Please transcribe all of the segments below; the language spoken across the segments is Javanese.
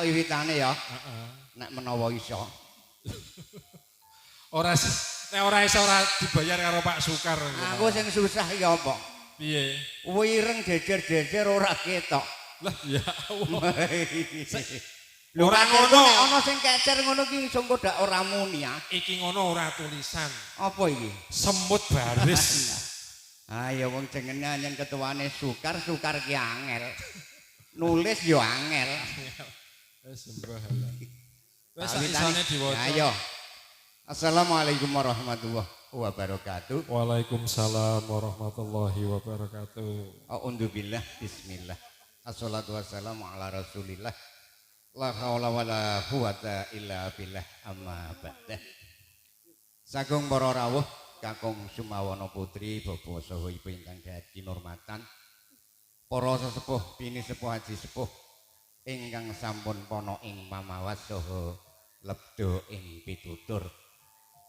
wiwitane ya. Nek menawa iso. Nek ora iso ora dibayar karo Pak Sukar. Aku sing susah ya apa? Piye? Wireng jejer-jejer ora ketok. Lah ya Allah. Ora ngono. Ana sing kecer ngono ki iso kodak ora muni ya. Iki ngono ora tulisan. Apa iki? Semut baris. Ayo wong jenenge anyen ketuane Sukar ki angel. Nulis yo angel. Wis sembah. Wis isane diwaca. Ayo. Assalamualaikum warahmatullahi wabarakatuh. Waalaikumsalam warahmatullahi wabarakatuh. A'udzubillah bismillah. Assalatu wassalamu ala Rasulillah. La haula wala quwata illa billah amma ba'da. Sagung para rawuh kakung Sumawana putri bapa saha ibu ingkang dadi hormatan. Para sesepuh bini sepuh haji sepuh ingkang sampun pono ing pamawas saha lebda ing pitutur.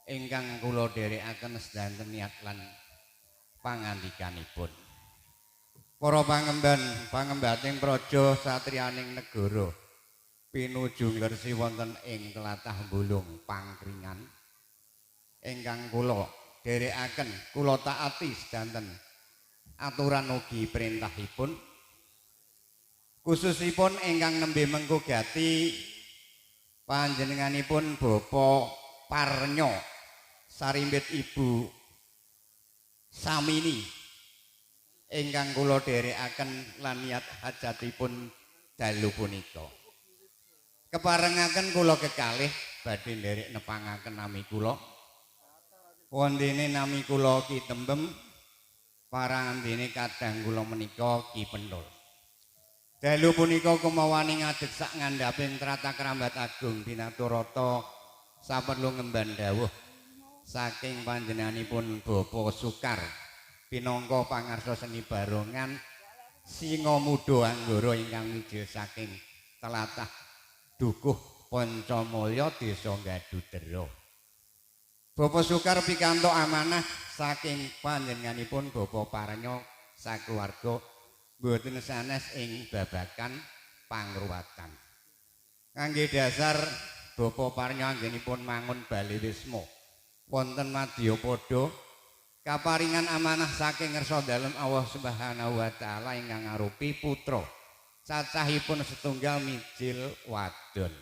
Ingkang kula dherekaken sedanten niat lan pangandikanipun. Para pangembating praja satriyaning negara pinuju ngersi wonten ing tlatah Bulung Pangkringan. Ingkang kula dherekaken kula taati sedanten aturan ugi perintahipun. Khususipun ingkang nembe mengko gati panjenenganipun Bapak Parnyo sarimbit Ibu Samini ingkang kula dherekaken lan niat hajatipun dalu punika. Keparengaken kula kekalih badhe nderek nepangaken nami kula. Wondene nami kula Ki Tembem, parangandene kadang kula menika Ki Pentul. Dalu punika kumawani ngadeg sak ngandhaping trata krambat agung Binaturata saperlu ngemban dawuh saking panjenenganipun Bapak Sukar pinangka pangarsa seni barongan Singamudha Anggara ingkang wijil saking tlatah Dukuh Pancamulya Desa Gadudera. Bapak Sukar pikantuk amanah saking panjenenganipun Bapak Parnyo sakeluarga boten sanes ing babagan pangruwatan. Kangge dasar Bapak Parnyo anggenipun mangun Bali Wisma wonten Madyapada kaparingan amanah saking ngersa dalem Allah Subhanahu wa taala ingkang arupi putra cacahipun setunggal mijil wadon.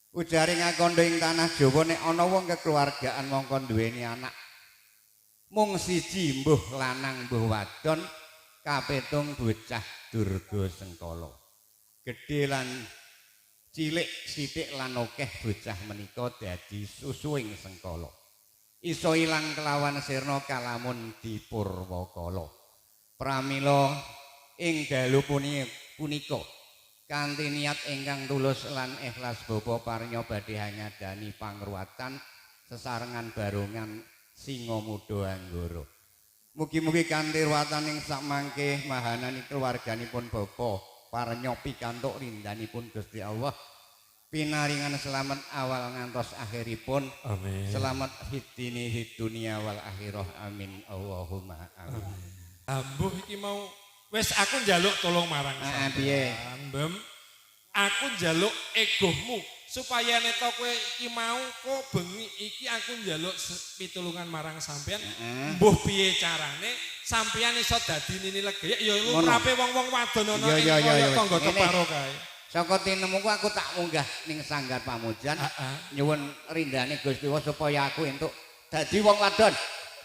Ujare ngakondho ing tanah Jawa nek ana wong kekeluargaan mongko duweni anak mung siji mbuh lanang mbuh wadon kapetung bocah durga sengkala. Gedhe lan cilik sithik lan akeh bocah menika dadi susuing sengkala. Iso ilang kelawan sirna kalamun dipurwakala. Pramila ing dalu punika kanthi niat ingkang tulus lan ikhlas Bapak Parnyo badhe nyadani pangruwatan sesarengan barongan Singamudha Anggara. Mugi-mugi kanthi ruwataning sakmangke mahanani keluarganipun Bapak Parnyo pikantuk rindanipun Gusti Allah. Pinaringan selamat awal ngantos akhiripun. Amin. Selamat hidini hidunia wal akhirah. Amin. Allahumma amin. Ambuh iki mau wis aku njaluk tolong marang piye? Mbem. Aku njaluk egomu supaya neto kowe iki mau kok bengi iki aku njaluk pitulungan marang sampean. Mbuh piye carane sampean iso dadi nini legaya ya lumrape wong-wong wadon ana ing tangga keparo kae. Saka tinemuku aku tak munggah ning sanggar pamujan nyuwun rindane Gusti Allah supaya aku entuk dadi wong wadon.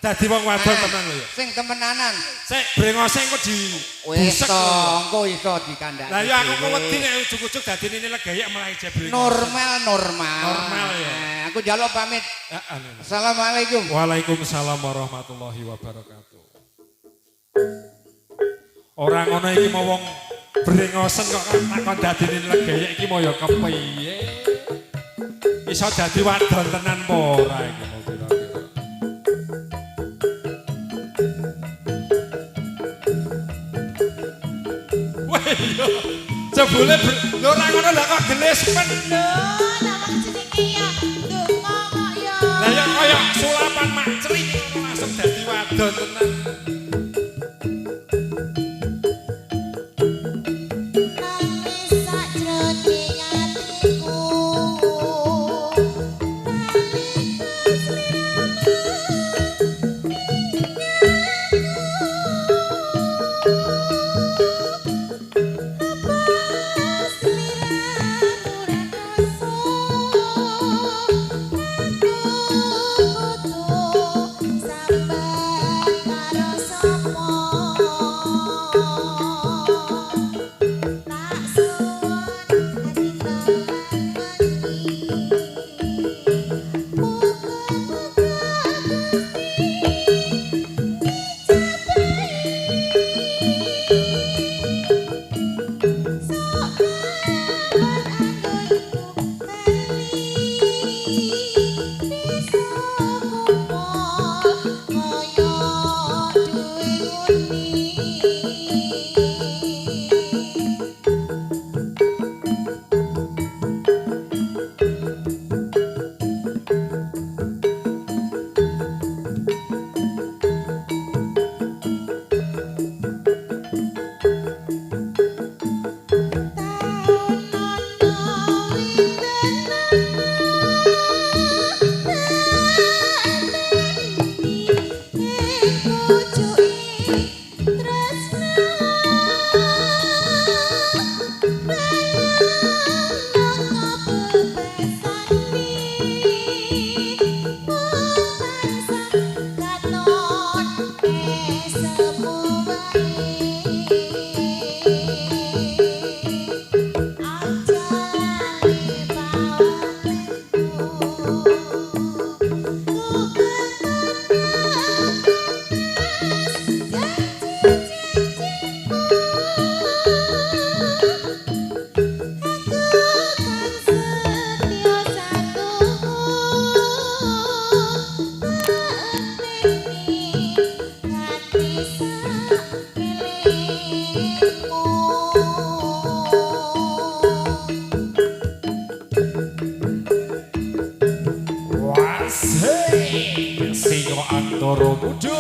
Dadi wong wadon tenan lho ya. Sing temenanan. Sik brengose engko di busek engko iso dikandhani. Lah ya aku kok wedi nek ujug-ujug dadi nini legaya mulai jebreng. Normal ya. Aku njaluk pamit. Assalamualaikum. Waalaikumsalam warahmatullahi wabarakatuh. Ora ngono iki mau wong brengosen kok takon dadi nini legaya iki mau ya kepiye? Iso dadi wadon tenan apa ora iki mau kira-kira. Jebule lho ora ngono lho kok gelis men. Lho, lah wong jenenge ya ndonga kok ya. Lah ya kaya sulapan macri langsung dadi wadon tenan. Nangis sakjroning ati Bathara Muda.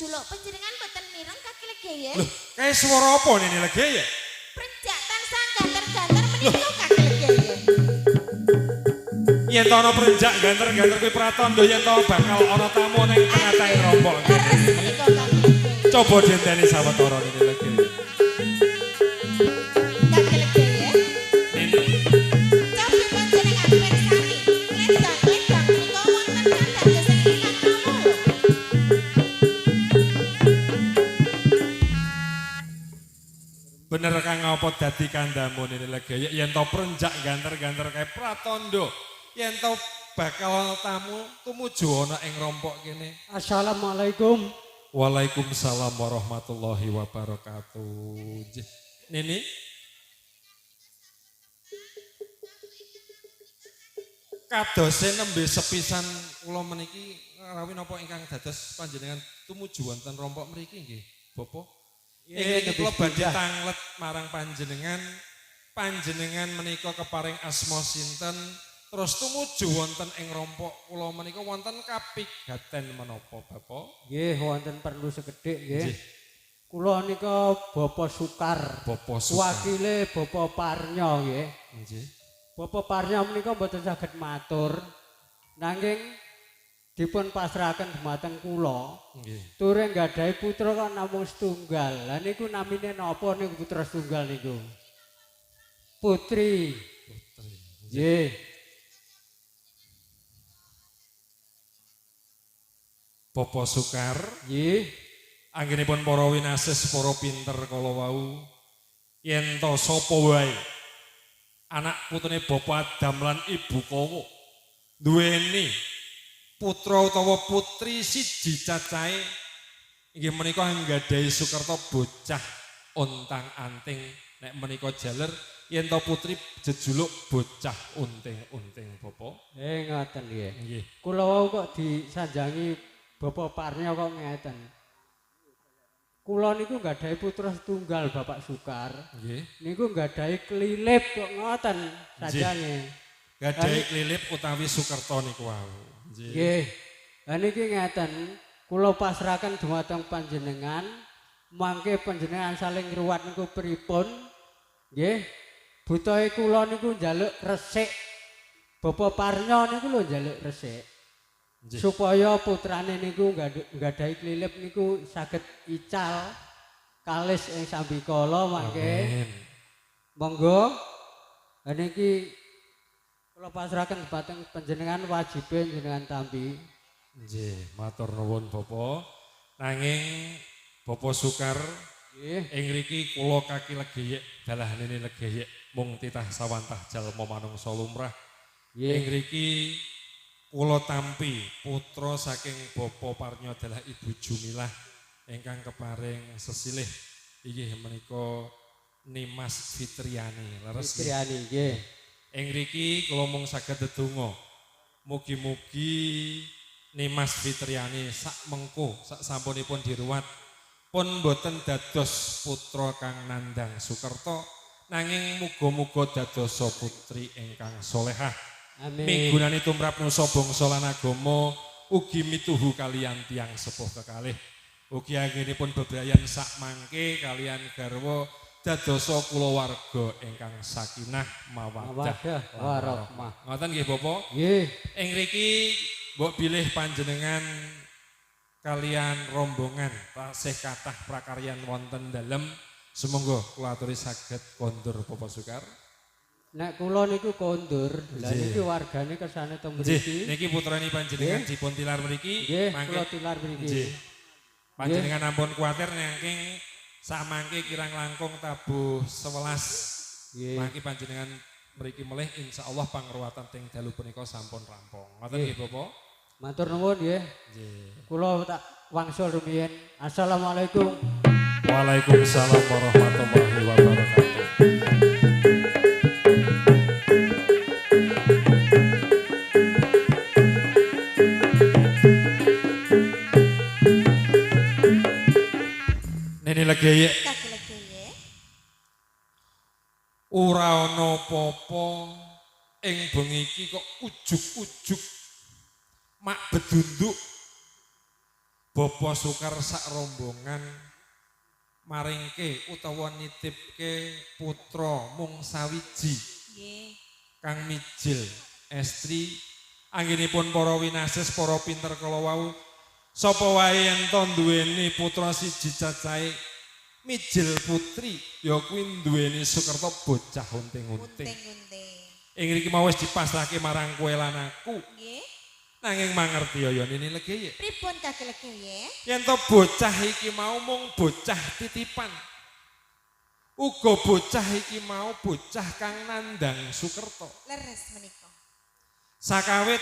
Juluk panjenengan mboten mireng kaki legeye. Loh, kayak suara apa ini legeye? Prenjak tansah ganter-ganter menika kaki legeye. Yen to ana prenjak ganter-ganter kuwi pratandha yen to bakal ana tamu ning tengah-tengah rombong. Leres menika kaki legeye. Coba dienteni sawetara ini legeye. Kaki legeye. Cobi panjenengan pirsani. Ledang-ledang menika wonten kandhang gesang ingkang tamu lho. Bener kang apa dadi kandamu ini legeye yen to prenjak ganter-ganter kae pratandha yen to bakal tamu tumuju ana ing rompok kene. Assalamualaikum. Waalaikumsalam warahmatullahi wabarakatuh. Nini kadose nembe sepisan kula meniki rawuh napa ingkang dados panjenengan tumuju wonten rompok mriki nggih, Bapak? Iki kula badhe tanglet marang panjenengan. Panjenengan menika keparing asma sinten? Terus tumuju wonten ing rompok kula menika wonten kapigaten menapa, Bapak? Nggih, wonten perlu sekedhik nggih. Kula nika Bapak Sukar. Bapak Sukar. Wakile Bapak Parnya nggih. Nggih. Bapak Parnya menika mboten saged matur. Nanging dipun pasrahaken dumateng kula. Nggih. Ture nggadahi putra kan namung setunggal. Lah niku namine napa niku putra setunggal niku? Putri. Putri. Nggih. Bapak Sukar, Nggih. anggenipun para winasis, para pinter kala wau yen to sapa wae anak putune Bapak Adam lan Ibu Kowo duweni putra utawa putri siji cacahe inggih menika nggadhahi sukerta bocah ontang-anting nek menika jaler yen to putri jejuluk bocah unting-unting Bapak. Ngoten nggih. Nggih. Kula wau kok disanjangi Bapak Parnya kok ngeten. kula niku nggadahi putra setunggal Bapak Sukar. Nggih. Niku nggadahi klilip kok ngoten sajange. Gadai klilip utawi Sukerto niku wau. Nggih. Nggih. Lah niki ngeten, kula pasrahaken dumateng panjenengan, mangke panjenengan saling ngruwat niku pripun? Nggih. Butuhe kula niku njaluk resik. Bapak Parnya niku lho njaluk resik. Nggih. Supaya putrane niku nggadahi klilip niku saged ical kalis ing sambikala mangke. Amin. Monggo niki kula pasrahaken dhateng panjenengan wajibe jenengan tampi. Nggih, matur nuwun Bapak. Nanging Bapak Sukar Nggih. ing mriki kula kaki legeyek dalahanene legeyek mung titah sawantah jalma manungsa lumrah. Nggih. Ing mriki kula tampi putra saking Bapak Parnya adalah Ibu Jumilah ingkang keparing sesilih inggih menika Nimas Fitriani. Leres nggih. Fitriani nggih. Ing mriki kula mung saged ndedonga mugi-mugi Nimas Fitriani sak mengko sak sampunipun diruwat pun boten dados putra kang nandang Sukerto nanging muga-muga dadosa putri ingkang solehah. Amin. Migunani tumrap nusa bangsa lan agama ugi mituhu kalian tiang sepuh kekalih. Ugi anggenipun bebrayan sak mangke kalian garwa dadosa kulawarga ingkang sakinah mawaddah warahmah. Ngoten nggih Bapak. Nggih. Ing mriki mbok bilih panjenengan kalian rombongan tasih kathah prakaryan wonten dalem. Sumangga kula aturi saged kondur Bapak Sukar. Nek kula niku kondur, lha niki wargane kersane teng mriki. Niki putrane panjenengan dipun tilar mriki. Nggih, kula tilar mriki. Nggih. Panjenengan ampun kuwatir nanging samangke kirang langkung tabuh 11. Nggih. Mangke panjenengan mriki melih insyaallah pangruwatan teng dalu punika sampun rampung. Ngoten nggih Bapak. Matur nuwun nggih. Nggih. Kula tak wangsul rumiyin. Assalamualaikum. Waalaikumsalam warahmatullahi wabarakatuh. Nene legeyek Kaki legeye. ora ana apa-apa ing bengi iki kok ujug-ujug mak bedunduk Bapak Sukar sak rombongan maringke utawa nitipke putra mung sawiji Nggih. kang mijil estri anggenipun para winasis para pinter kala wau sapa wae ento duweni putra siji cacahe mijil putri ya kuwi duweni Sukerto bocah unting-unting. Unting-unting. Ing mriki mau wis dipasrahke marang kowe lan aku. Nggih. Nanging mangerti ya Nini legeye. Pripun kaki legeye? Yen to bocah iki mau mung bocah titipan. Uga bocah iki mau bocah kang nandang Sukerto. Leres menika. Sakawit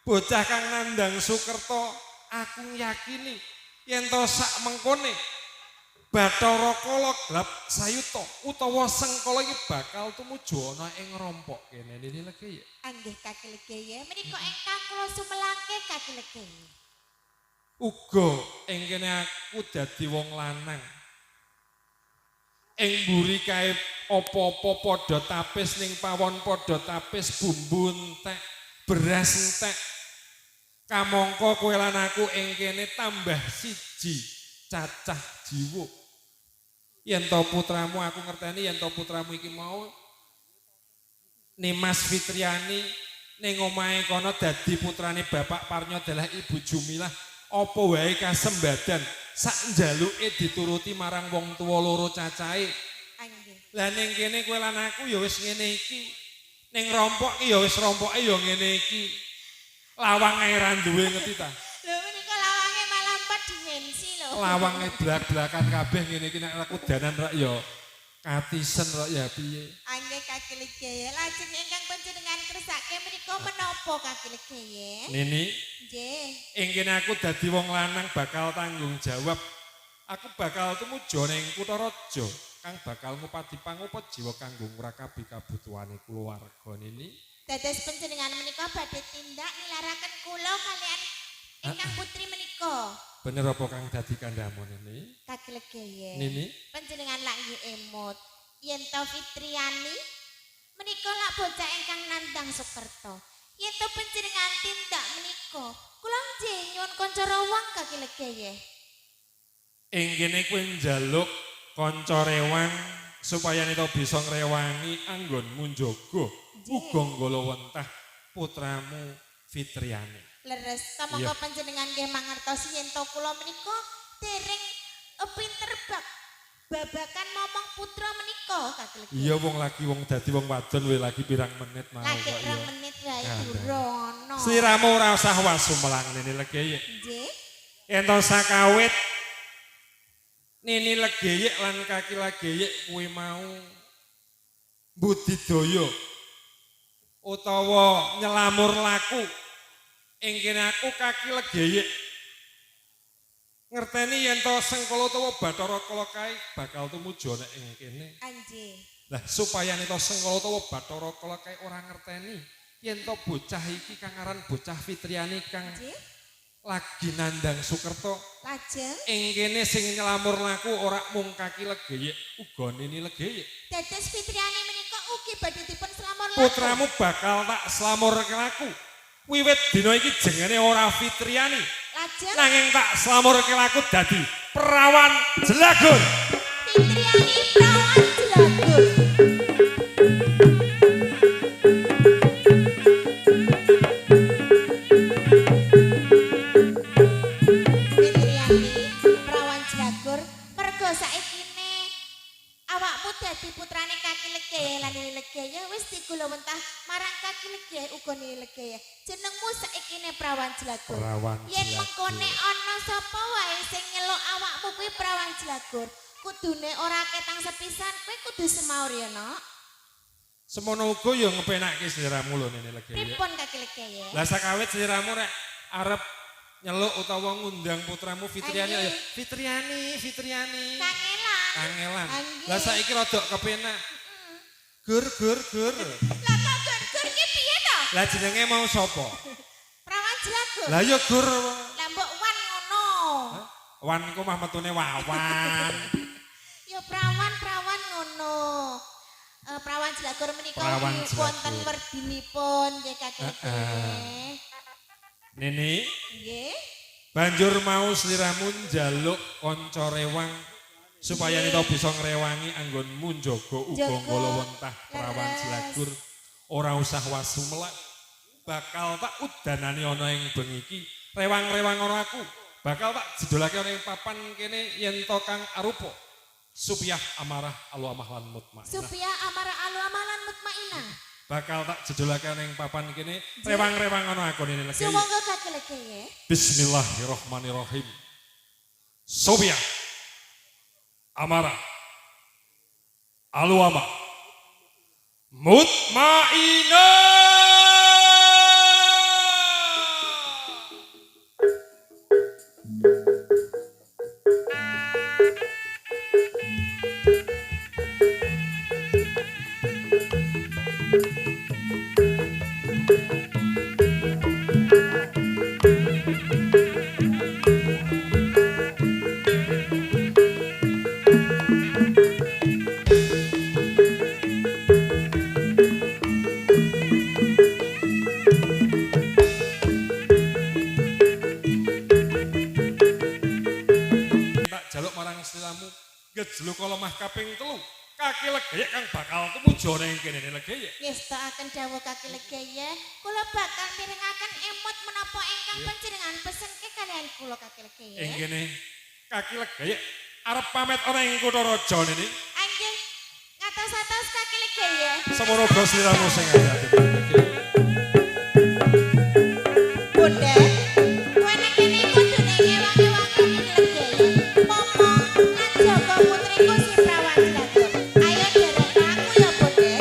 bocah kang nandang Sukerto aku yakini yen to sak mengkone Bathara Kala Glab Sayuta utawa Sengkala iki bakal tumuju ana ing rompok kene Nini legeye. Anggih kaki legeye menika ingkang kula sumelangke kaki legeye. Uga ing kene aku dadi wong lanang. Ing mburi kae apa-apa padha tapis ning pawon padha tapis bumbu entek, beras entek. Kamangka kowe lan aku ing kene tambah siji cacah jiwa. Yen to putramu aku ngerteni yen to putramu iki mau Nimas Fitriani ning omahe kono dadi putrane Bapak Parnya adalah Ibu Jumilah apa wae kasembadan sak njaluke dituruti marang wong tuwa loro cacahe. Anggih. Lah ning kene kowe lan aku ya wis ngene iki. Ning rompok ki ya wis rompoke ya ngene iki. Lawang ae ra duwe ngerti ta? Lho menika lawange malah 4 dimensi lho. Lawange blak-blakan kabeh ngene iki nek aku danan rak ya katisen rak ya piye. Anggih kaki legeye. Lajeng ingkang panjenengan kersake menika menapa kaki legeye? Nini, Nggih. ing kene aku dadi wong lanang bakal tanggung jawab. Aku bakal tumuju ning kutha raja kang bakal ngupadi pangupat jiwa kanggo ngrakabi kabutuhane kulawarga Nini. Dados panjenengan menika badhe tindak nilaraken kula kalian ingkang putri menika. Bener apa kang dadi kandhamu Nini? Kaki Kaki legeye. Nini. Panjenengan lak nggih emot. Yen to Fitriani menika lak bocah ingkang nandang Sukerto. Yen to panjenengan tindak menika, kula nggih nyuwun kanca rewang Kaki legeye. Ing kene kowe njaluk kanca rewang supaya nita bisa ngrewangi anggonmu njaga uga nggolowentah putramu Fitriani. Leres, samangka panjenengan nggih mangertosi yen to kula menika dereng pinter babakan momong putra menika Kaki legeye. Iya wong dadi wong wadon we lagi pirang menit mau Lagi kok rong ya. menit wae durono. Sliramu ora usah wasu melang Nini Legeye. Nggih. Ento sakawit Nini Legeye lan Kaki Legeye kuwi mau budidaya utawa nyelamur laku ing kene aku Kaki Legeye ngerteni yen to Sengkala utawa Bathara Kala kae bakal tumuju nek ing kene. Anjih. Lah supaya nita Sengkala utawa Bathara Kala kae ora ngerteni yen to bocah iki kang aran bocah Fitriani kang Nggih. lagi nandang Sukerto Lajeng ing kene sing nyelamur laku ora mung Kaki Legeye uga Nini Legeye. dados Fitriani menika ugi badhe dipun slamur laku. Putramu bakal tak slamur laku. Wiwit dina iki jengene ora Fitriani. Lajeng Nanging tak slamur laku dadi Perawan Jelagur. Fitriani Prawan Jelagur. Fitriani Prawan Jelagur mergo saikine awakmu dadi putrane Kaki Legeye lan Nini Legeye wis digulawentah marang Kaki Legeye uga Nini Legeye. Jenengmu saikine Prawan Jelagur. Perawan Yen mengkone ana sapa wae sing nyeluk awakmu kuwi Prawan Jelagur, kudune ora ketang sepisan kowe kudu semaur ya, Nok. Semono uga ya ngepenake sliramu lho Nini Legeye. Pripun Kaki Legeye? Lah sakawit sliramu rek arep nyeluk utawa ngundang putramu Fitriani Anggih. ya Fitriani. Kangelan. Kangelan. Anggih. Lah saiki rada kepenak. Gur. Lah kok gur-gur ki piye to? Lah jenenge mau sapa? Prawan Jelagur. Lah ya gur. Lah mbok wan ngono. Wan ku mah metune wawan. Ya prawan ngono. Prawan Jelagur menika Prawan wonten Jelagur. werdinipun nggih Kaki Legeye. Nini, Nggih. banjur mau sliramu njaluk kanca rewang supaya nita bisa ngrewangi anggonmu njaga uga Njaga. nggolowentah Perawan Leres. Jelagur. Ora usah wasu melak. Bakal tak udanani ana ing bengi iki. Rewang-rewang ana aku. Bakal tak jedolake ana ing papan kene yen to kang arupa Supiyah Amarah Aluamah lan Mutmainah. Supaya amarah alu amalan mutmainah. Bakal tak jedolake ana ing papan kene rewang-rewang ana aku Nini Legeye. Sumangga Kaki Legeye. Bismillahirrahmanirrahim. Supiyah Amarah Aluamah Mutmainah. Tak jaluk marang sliramu ngejluk lemah kaping 3 Kaki Legeye kang bakal tumuju ana ing kene Legeye. Ngestakaken dawuh Kaki Legeye, kula bakal mirengaken emot menapa ingkang panjenengan pesenke kalian kula Kaki Ing Legeye. kene Kaki Legeye arep pamit ana ing kutha raja Nini. Anggih ngatos-atos Kaki Legeye. Semono sliramu sing ati. Bunda, kowe nek kene kudune ngewangi-wangi Kaki Legeye. Momong lan jaga putriku si Prawan Jelagur. Ayo derek aku ya, Bunda.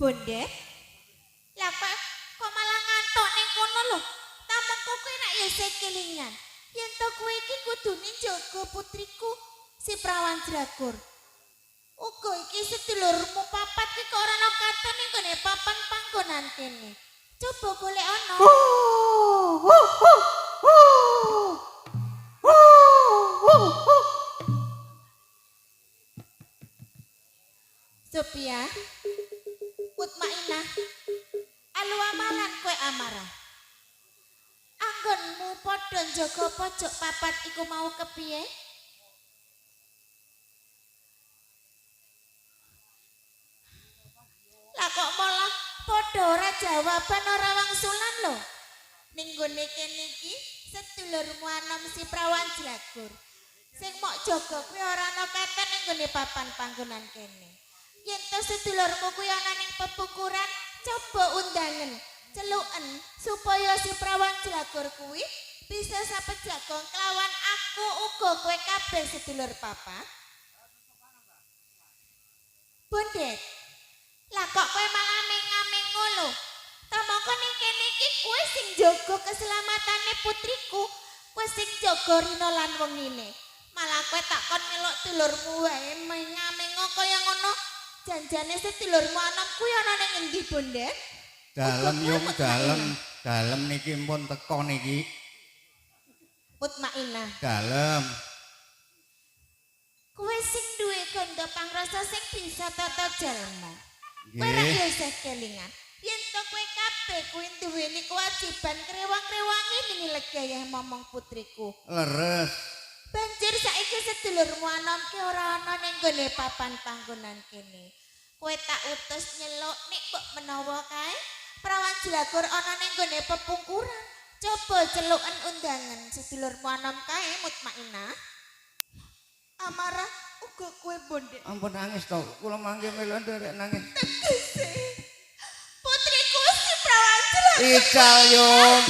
Bonde, lah kok malah ngantuk ning kono lho. Tamengko kowe nek ya sekelingan. Yen to kowe iki kudune jaga putriku si Prawan Jragur. Uga iki sedulurmu papat ki kok ora ana katon ning gone papan panggonan kene. Coba golek ana. Sophia, Mutmainah, alu amalan kowe amarah. Anggonmu padha njaga pojok papat iku mau kepiye? Lah kok malah padha ora jawaban ora wangsulan lho. Ning gone kene iki sedulurmu anom si Prawan Jragur. Sing mok jaga kuwi ora ana katon ning gone papan panggonan kene. Yen to sedulurmu kuwi ana ning pepukuran, coba undangen, celuken supaya si Prawan Jragur kuwi bisa sapet jagong kelawan aku uga kowe kabeh sedulur papat. Bondet, lah kok kowe malah mengaming ngono? Tamangka ning kene iki kowe sing jaga keselamatane putriku, kowe sing jaga rina lan wengine. Malah kowe takon ngelok dulurmu wae mengaming kaya ngono. Janjane sedulurmu anom kuwi ana ning endi, Bondet? Dalem yung dalem niki pun teko niki. Mutmainah. Dalem. Kowe sing duwe ganda pangrasa sing bisa tata jalma. Kowe Nggih. ra yo isih kelingan. Yen to kowe kabeh kuwi duweni kewajiban krewang-krewangi ning legayah momong putriku. Leres. Banjur saiki sedulurmu anom ki ora ana ning gone papan panggonan kene. Kowe tak utus nyeluk nek kok menawa kae Prawan Jragur ana ning gone pepungkuran. Coba celuken undangan sedulurmu anom kae Mutmainah. Amarah uga kowe Bondet. Ampun nangis to. Kula mangke melu nderek nangis. Tegese putriku si Prawan Jragur. Ical yung.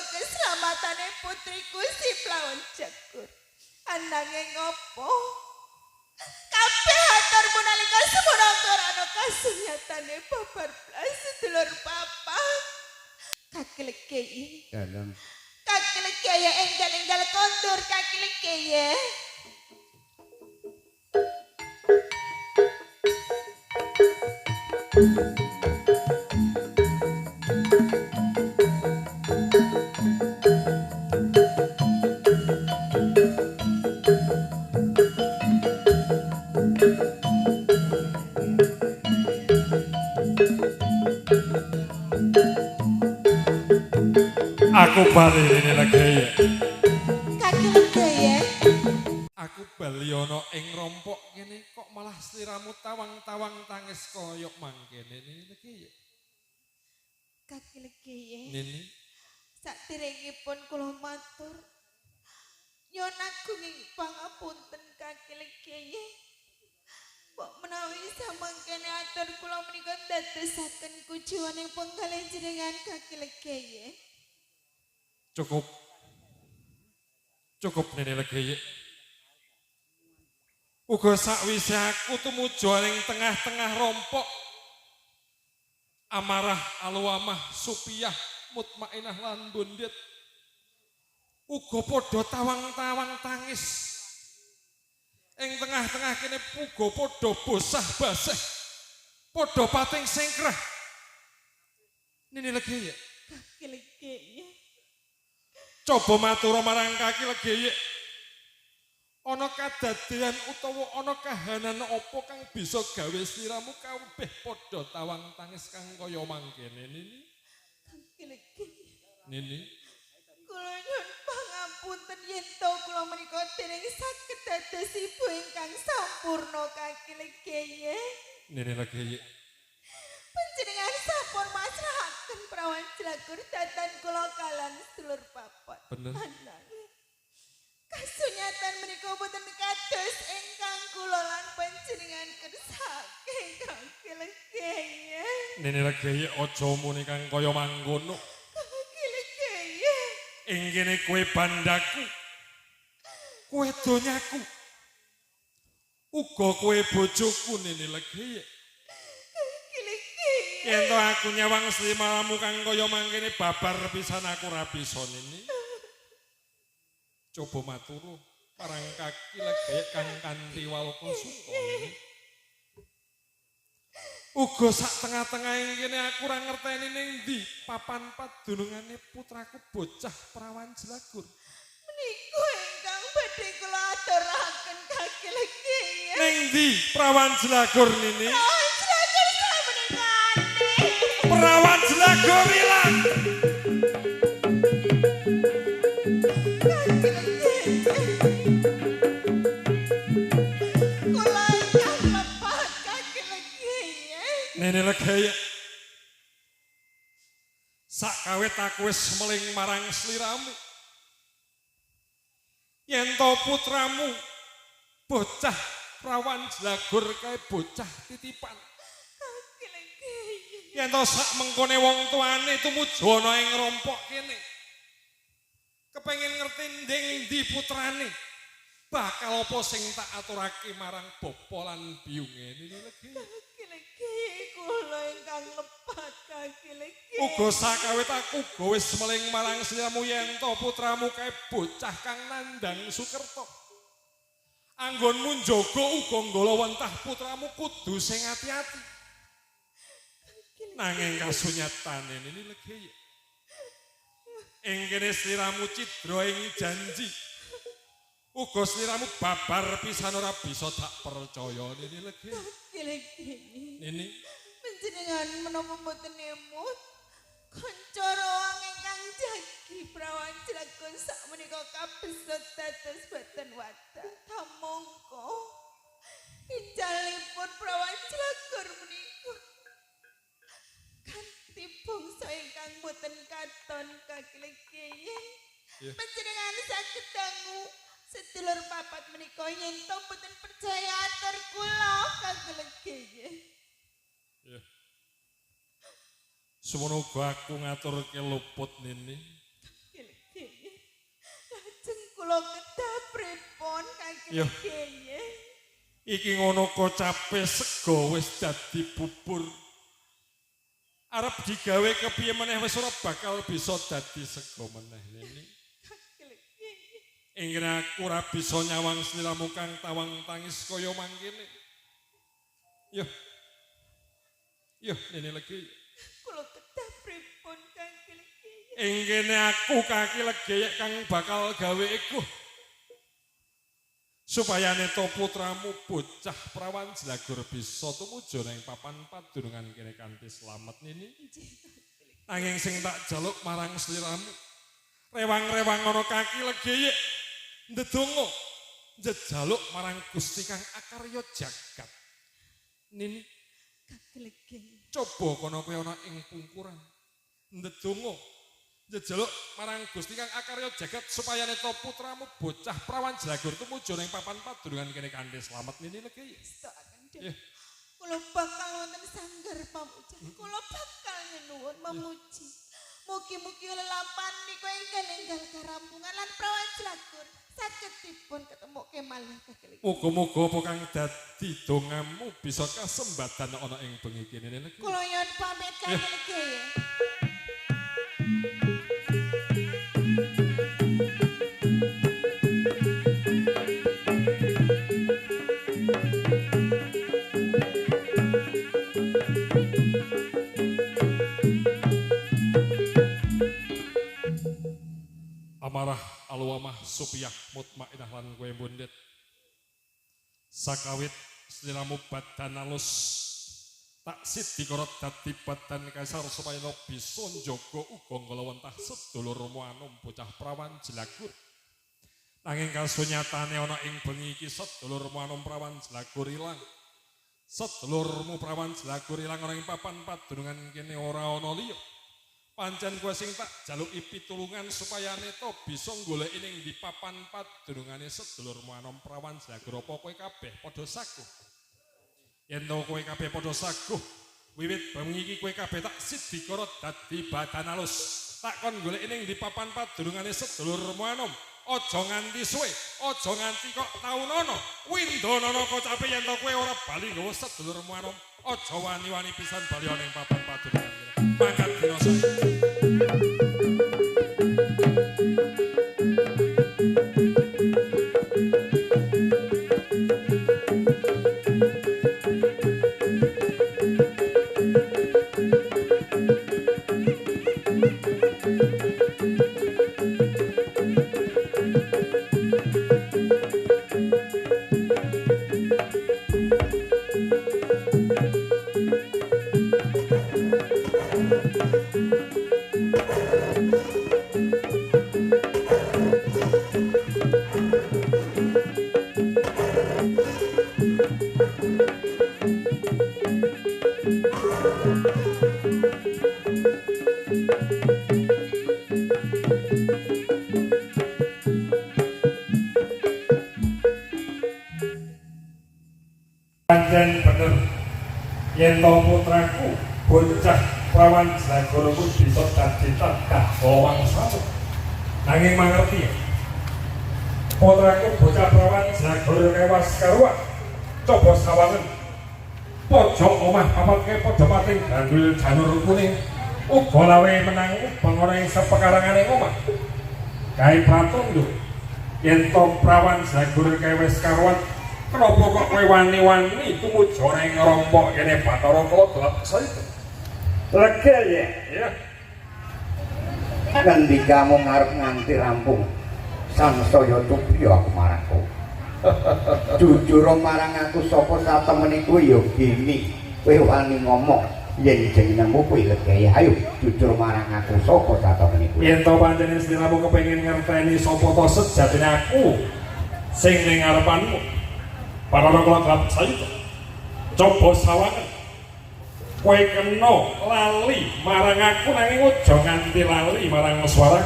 Keselamatan putriku si Prawan Jragur. Ananging ngopo? Kabeh haturmu nalika semono ora ana kasunyatane babar blas sedulur papa. Kakelegei. Dalem. Kakelegei enggal-enggal kondur kakelegei. Aku bali ini lagi. Kakelegei. Aku bali ana ing rompok kene kok malah sliramu tawang-tawang tangis koyok mangkene iki. Kakelegei. Nini, Saderengipun kula matur nyuwun agunging pangapunten Kakelegei. Mbok menawi samangkene atur kula menika dadosaken kujuwaning penggalih jenengan Kakelegei. cukup. Cukup Nini lagi. Uga sakwise aku tumuju ning tengah-tengah rompok amarah alwamah supiyah mutmainah lan bundit uga padha tawang-tawang tangis ing tengah-tengah kene uga padha bosah basah padha pating sengkrah nini legeye Kaki legeye. coba matur marang kaki legeye ana kadadean utawa ana kahanan apa kang bisa gawe sliramu kabeh padha tawang tangis kang kaya mangkene nini Kaki legeye. nini Kula nyuwun pangapunten yen to kula menika dereng saged dados ibu ingkang sampurna kaki legeye. nini legeye Panjenengan sampun masrahaken prawan Jlagur dhateng kula kalan sedulur papat. bener Ananging kasunyatan menika boten kados ingkang kula lan panjenengan kersake kaki legeye. nini legeye aja muni kang kaya mangkono Kaki legeye. ing kene kowe bandaku kowe donyaku uga kowe bojoku nini legeye Kaki legeye. yen to aku nyawang slimalamu kang kaya mangkene babar pisan aku ra bisa nini coba maturu marang kaki legeye kang kanthi walka suka nini uga sak tengah-tengah ing kene aku ora ngerteni ning ndi papan padunungane putraku bocah prawan Jlagur Menika ingkang badhe kula aturaken kaki legeye. ning ndi prawan Jlagur nini Prawan Jlagur sameneika aneh. prawan Jlagur ilang Kaki legeye. Kula ingkang lepat kaki legeye. nini legeye sak kawit aku wis meling marang sliramu yen to putramu bocah prawan Jlagur kae bocah titipan Kaki legeye. yen to sak mengkone wong tuane tumuju ana ing rompok kene kepengin ngerti nding ndi putrane bakal apa sing tak aturake marang bapa lan biyunge nini legeye Kaki legeye kula ingkang lepat kaki legeye. uga sakawit aku uga wis meling marang sliramu yen to putramu kae bocah kang nandhang Sukerta anggonmu njaga uga nggolowentah putramu kudu sing ati-ati nanging kasunyatane nini legeye ing kene sliramu cidra ing janji uga sliramu babar pisan ora bisa tak percaya nini legeye Kaki legeye. nini Panjenengan menapa mboten emut? Kanca roang ingkang jagi prawan Jlagur sakmenika kabesot dados boten wadah. Tamangka injalipun prawan Jlagur menika kanthi bangsa ingkang boten katon kaki legeye. Iya. Panjenengan saged dangu sedulur papat menika yen to boten percaya atur kula kaki legeye. Ya. Semono uga aku ngaturke luput nini. Legeye. Lajeng kula kedah pripun kaki Yo. legeye. Iki ngono kocape sego wis dadi bubur. Arep digawe kepiye meneh wis ora bakal bisa dadi sego meneh nini. Kaki legeye. Ing aku ora bisa nyawang sliramu kang tawang tangis kaya mangkene. Yo. Yo nini legeye. Kula kedah pripun kaki legeye. Ing kene aku kaki legeye kang bakal gawe iku. Supaya neto putramu bocah prawan Jlagur bisa tumuju ning papan padunungan kene kanthi slamet nini. Nanging sing tak jaluk marang sliramu rewang-rewang ana kaki legeye ndedonga njejaluk marang Gusti kang akarya jagat. Nini Kaki legeye. coba kono kowe ana ing pungkuran ndedonga njejaluk marang Gusti kang akarya jagat supaya neto putramu bocah prawan Jlagur tumuju ning papan padunungan kene kanthi slamet nini legeye. Stoaken Iya. Dek. Kula bakal wonten sanggar pamujan. Kula bakal nyuwun memuji. Mugi-mugi lelampahan niku enggal-enggal karampungan lan prawan Jlagur saged dipun ketemuke malih Kaki Legi. Muga-muga apa kang dadi dongamu bisa kasembatan ana ing bengi kene niki. Kula nyuwun pamit Kaki Legi ya. Amarah alwamah supiyah mutmainah lan kowe mundhit sakawit sliramu badan alus tak sidikara dadi badan kaisar supaya bisa njaga uga nglawentah sedulurmu anom bocah prawan Jlagur nanging kasunyatane ana ing bengi iki sedulurmu anom prawan Jlagur ilang sedulurmu prawan Jlagur ilang ana ing papan padunungan kene ora ana liya pancen kowe sing tak jaluki pitulungan supaya neto bisa goleki ning di papan padunungane sedulurmu anom prawan Jlagur apa kowe kabeh padha saguh yen to kowe kabeh padha saguh wiwit bengi iki kowe kabeh tak sidikara dadi badan alus tak kon goleki ning di papan padunungane sedulurmu anom aja nganti suwe aja nganti kok taunono windanana kocape yen to kowe ora bali nggawa sedulurmu anom aja wani-wani pisan bali ning papan padunungan mangkat dina saiki. Pancen bener yen to putraku bocah prawan Jlagur ku bisa dadi tegah wangsana nanging mangerti putraku bocah prawan Jlagur kewas karuan coba sawangen pojok omah pamatke padha pating gandul janur kuning uga lawe menang bangora ing sepekarangane omah kae pratandha yen to prawan Jlagur kewes karuan kenapa kok kowe wani-wani tumuju ning rompok kene Bathara Kala gelap saiki? Lega ya. Ngendikamu ngarep nganti rampung. Sansaya tupiya aku marangku. Jujur marang aku sapa satemene kuwi ya gini. Kowe wani ngomong yen jenengmu kuwi lega ya. Ayo jujur marang aku sapa satemene kuwi. Yen to pancen sliramu kepengin ngerteni sapa to sejatine aku sing ning ngarepanmu. Bathara Kala gelap saiki. Coba sawangen. Kowe kena lali marang aku nanging aja nganti lali marang swara.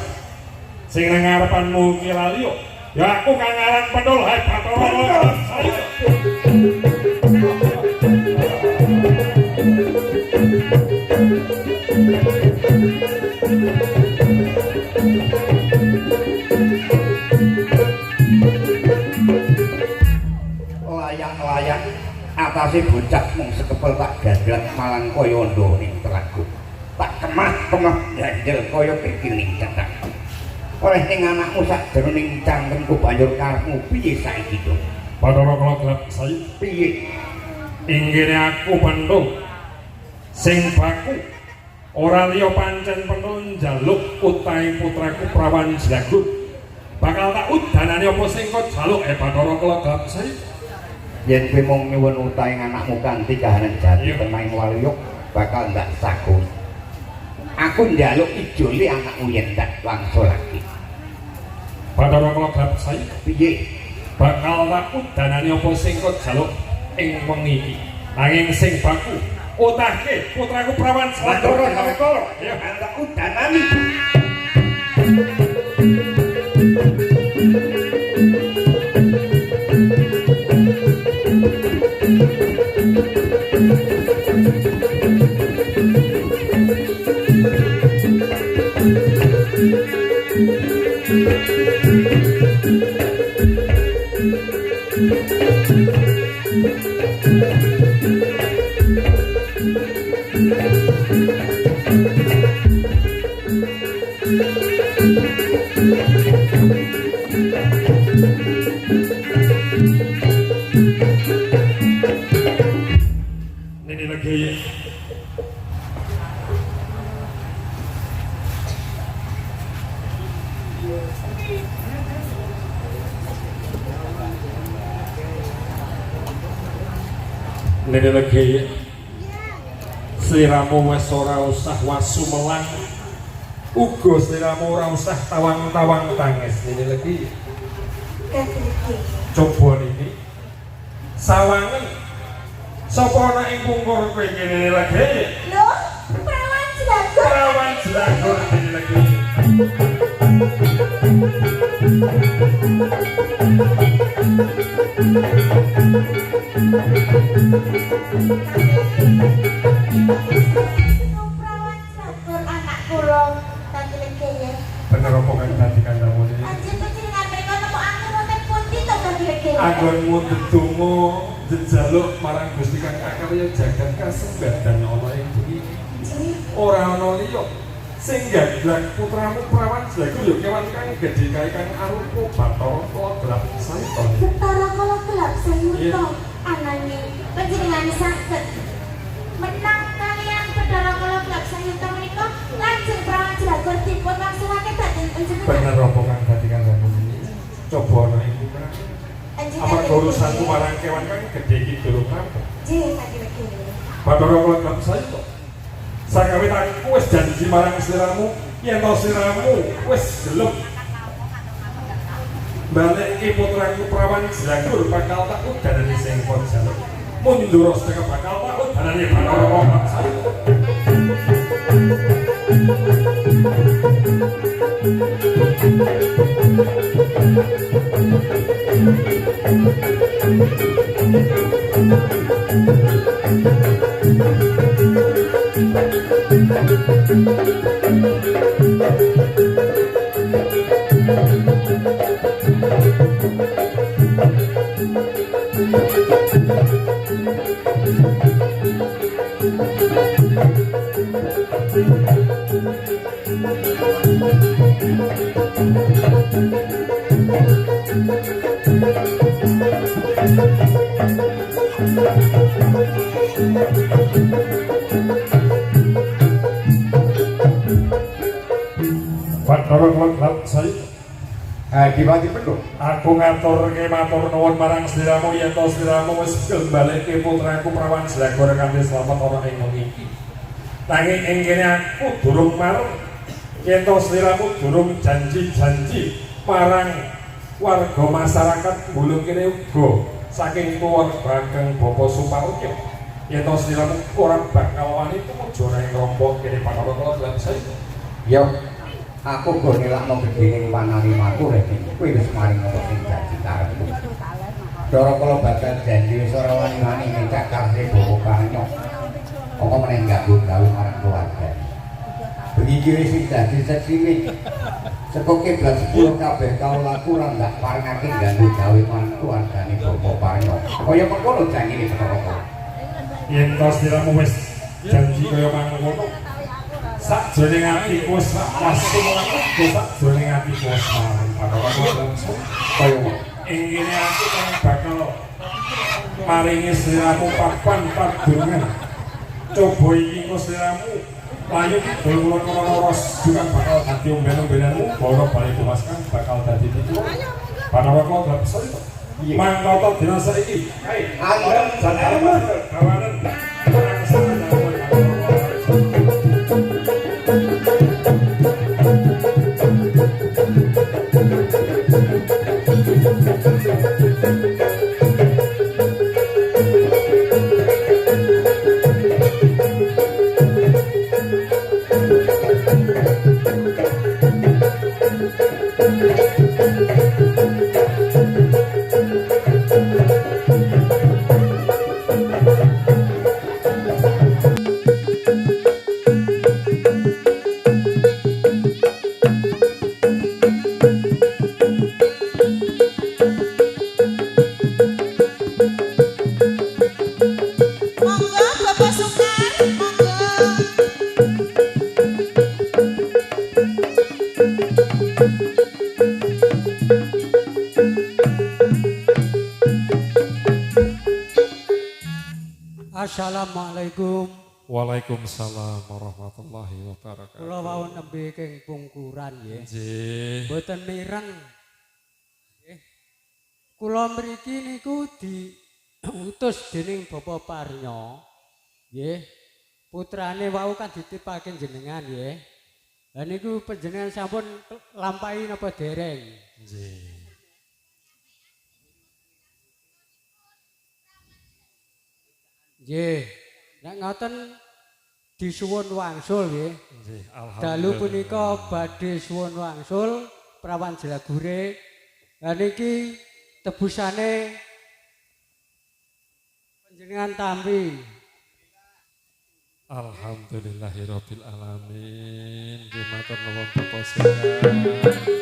Sing nang ngarepanmu ki lali yo. Ya aku kang aran Pendul hai Bathara Kala gelap saiki. Layak atase bocah mung sekepel tak gandrat malang kaya ndo ning telaga tak kemah-kemah ganjel kaya kekiling cetak oleh ning anakmu sakjroning cangkemku banjur karepmu piye saiki to Bathara Kala gelap saiki piye inggene aku Pendul sing baku ora liya pancen Pendul njaluk utahe putraku prawan Jlagur bakal tak udanane apa sing kok jaluk Bathara Kala gelap saiki yen kowe mung nyuwun utahe anakmu kanthi kahanan jati tenaing waliyuk bakal ndak sagun aku njaluk ijole anakmu yen ndak wangsulake Bathara Kala gelap saiki piye bakal tak udanane apa sing kok jaluk ing wengi iki nanging sing baku utahke putraku prawan Jlagur ya tak udanane Ini lagi Nene lagi sliramu wis ora usah wasu melang uga sliramu ora usah tawang-tawang tangis. Nene lagi coba niki sawangen sapa ana ing pungkur kowe ngene lagi Lho, perawan jelagur. perawan jelagur nene lagi Perawan jelagur anak kula tadi legeye. bener apa kang dadi kandamu iki Anjir panjenengan mriko nemu angin wonten pundi to tadi legeye? anggonmu ndedonga njaluk marang Gusti Kang Akarya jagat kasembat dan ana ing bumi ora ana liya sing gandlang putramu perawan jelagur yo kewan kang gedhe kae kang arupa Bathara Kala Gelap Sayuta. Betara kala gelap Iya. sayuta ananging panjenengan saged menang kalian Betara kala gelap sayuta menika lajeng perawan jelagur dipun wangsulake dhateng panjenengan. Bener apa kang dadi kandamu iki coba ana ing putramu apa urusanku marang kewan kang gedhe iki durung rampung Nggih tadi legeye. Bathara Kala Gelap Sayuta sakawit aku wis janji marang sliramu yen to sliramu wis gelem balik iki putraku perawan jelagur bakal tak udanani sing kon jaluk mundur sedaya bakal tak udanani Bathara Kala Gelap Sayuta. Bathara Kala Gelap Sayuta Dipati Penduk. aku ngaturke matur nuwun marang sliramu yen to sliramu wis gelem balike putraku perawan jelagur kanthi slamet ana ing wengi iki. Nanging ing kene aku durung marep yen to sliramu durung janji-janji marang warga masyarakat bulung kene uga saking keluarga kang Bapa Suparjo. Yen to sliramu ora bakal wani tumuju ing rombong kene Bathara Kala Gelap Sayuta. Yo, aku go nilakno gedhening panalimaku rek. Kowe wis maring ngono sing janji karepku. Dara kala bakal janji wis ora wani-wani ngecak karse Bawa Kanyok. Apa meneh ganggu gawe marang keluarga. Begitu wis dadi seksine. Seko kiblat 10 kabeh kaulaku lan ndak parengake ganggu gawe marang keluargane Bawa Kanyok. Kaya mengkono janjine Bathara Kala. Yen to sliramu wis janji kaya mangkono sakjroning atiku wis langsung sakjroning atiku wis marang Bathara Kala langsung kaya ing kene aku kang bakal maringi sliramu papan padungan coba iki ku sliramu layu kidul kula ros juga bakal dadi omben-ombenanmu para bali Mas kang bakal dadi pitu Bathara Kala Gelap Sayuta mangkota dina saiki ayo jangan kawanan Assalamualaikum. Waalaikumsalam warahmatullahi wabarakatuh. Kula wau nembe king pungkuran nggih. Nggih. Mboten mireng. Nggih. Kula mriki niku diutus dening Bapak Parnya. Nggih. Putrane wau kan dititipake jenengan nggih. Lah niku panjenengan sampun lampahi napa dereng? Nggih. Nggih. Nek ngoten disuwun wangsul nggih. Nggih, Dalu alhamdulillah. punika badhe suwun wangsul prawan Jelagure. Lah niki tebusane panjenengan tampi. Alhamdulillahirabbil alamin. Nggih matur nuwun Bapak Sekar.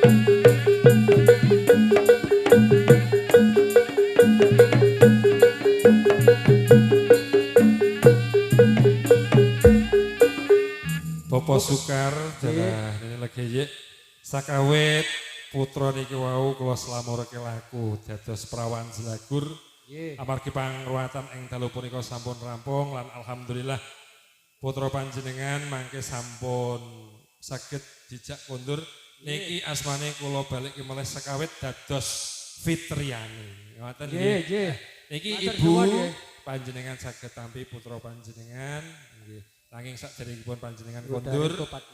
Bapak Sukar dalah nene legeye sakawit putra niki wau kula slamurake laku dados prawan Jelagur. Nggih. Amargi pangruwatan ing dalu punika sampun rampung lan alhamdulillah putra panjenengan mangke sampun saged dijak kondur niki asmane kula baliki melih sakawit dados Fitriani. Ngoten Nggih, nggih. nggih. Niki Matur ibu nuwun, nggih. panjenengan saged tampi putra panjenengan nggih. Nanging sakderengipun panjenengan Dari kondur Kupat.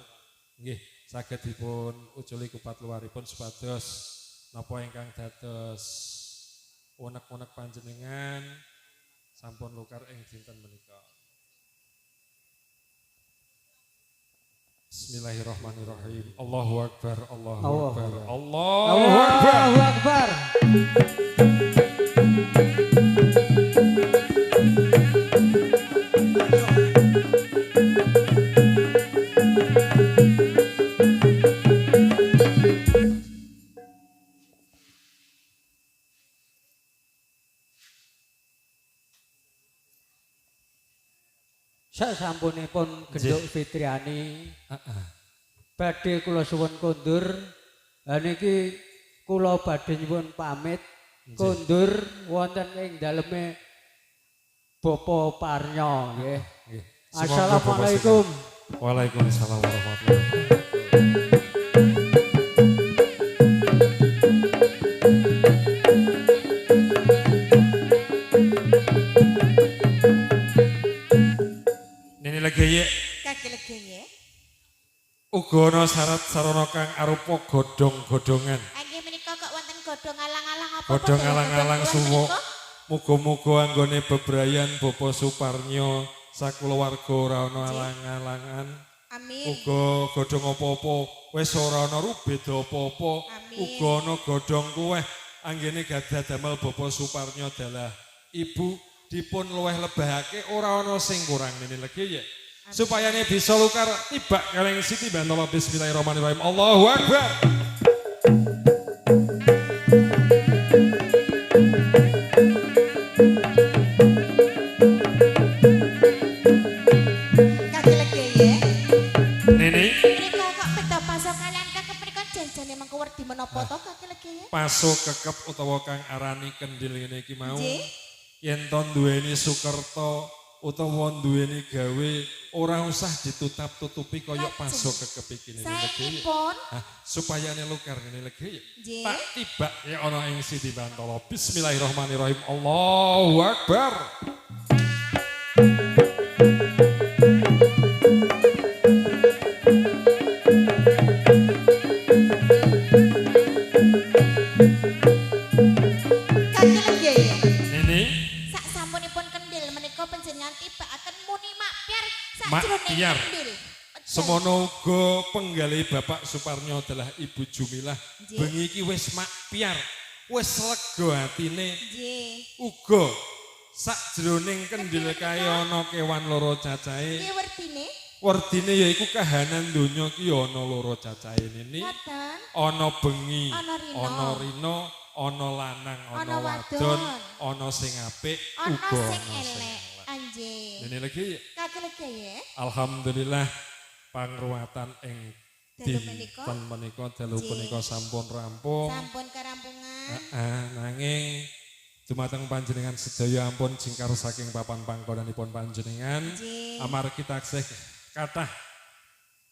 nggih saged dipun ujuli kupat luaripun supados napa ingkang dados unek-unek panjenengan sampun lukar ing dinten menika. Bismillahirrahmanirrahim. Allahu akbar, Allahu Allahu akbar. akbar. Allahu akbar. Allahu Akbar. Sasampunipun genduk Fitriani badhe kula suwun kondur. Ha niki kula badhe nyuwun pamit kondur wonten ing daleme Bapak Parnya nggih. Nggih. Assalamualaikum. Waalaikumsalam warahmatullahi wabarakatuh. Nini legeye Kaki legeye. uga ana syarat sarana kang arupa godhong-godhongan. Angge menika kok wonten godhong alang-alang apa? Godhong Pak? alang-alang Godhong suwo. menika? Muga-muga anggone bebrayan Bapak Suparnya sakulawarga ora ana alang-alangan. Amin. Uga godhong apa-apa wis ora ana rubeda apa-apa. Amin. Uga ana godhong kuweh anggene gadah damel Bapak Suparnya dalah ibu dipun luweh lebahake ora ana sing kurang nene legi ya. Supayane bisa lukar tibak kaleng Siti Bantala. Bismillahirrahmanirrahim. Allahu akbar. Kaki legeye. Nini Menika kok beda pasok kalian kakek menika janjane mengko werdi menapa to kaki legeye? paso kekep utawa kang arani kendil ngene iki mau. Nggih. Yen to duweni sukerta utawa duweni gawe ora usah ditutap-tutupi kaya paso kekep iki nene legi. Saenipun Supayane lukar ngene legi. nggih. Tak tibak ya ana ing Siti Bantala. Bismillahirrahmanirrahim. Allahu akbar. Kaki legeye. Ini Sak sampunipun kendil menika panjenengan tibakaken muni makpiar Makpiar. sakjroning kendil. semono uga penggalih Bapak Suparnya adalah Ibu Jumilah. Nggih. Bengi iki wis makpiar, wis lega atine. Nggih. Uga sakjroning kendil kaya ana kewan loro cacahe. Nggih werdine. Werdine yaiku kahanan donya ki ana loro cacahe nini. Ngoten. Ana bengi, Ana rina. ana rina, ana lanang, ana Ana wadon, wadon. ana sing apik, Ana uga sing ana sing elek. elek. Anjing. Ini lagi Kaki legeye. alhamdulillah pangruwatan ing Dalu menika dinten menika dalu Nggih. punika sampun rampung. sampun karampungan. Nanging Dumateng panjenengan sedaya ampun jingkar saking papan panggonanipun panjenengan. Nggih. Amargi taksih kathah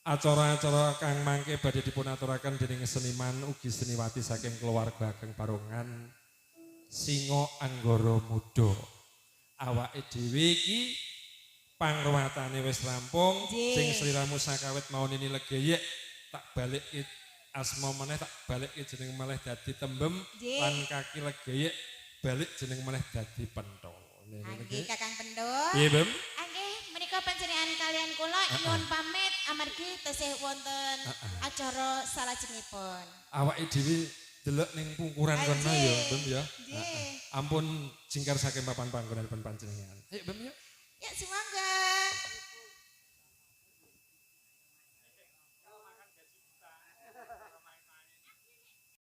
acara-acara kang mangke badhe dipunaturaken dening seniman ugi seniwati saking keluarga ageng Barongan Singo Anggara Muda. Awake dhewe iki pangruwatane wis rampung, Nggih. sing sliramu sakawit maunini legeyek tak balik asma meneh tak balik jeneng malih dadi tembem Nggih. lan kaki legeyek balik jeneng malih dadi pentol. Nggih Kakang Pendul. Piye, Bem? Nggih, menika panjenengan kalian kula nyuwun pamit amargi tesih wonten acara salajengipun. Awake dhewe delok ning pungkuran kono ya, Bem ya. Nggih. Ampun jingkar saking papan panggonanipun panjenengan. Ayo Bem ya.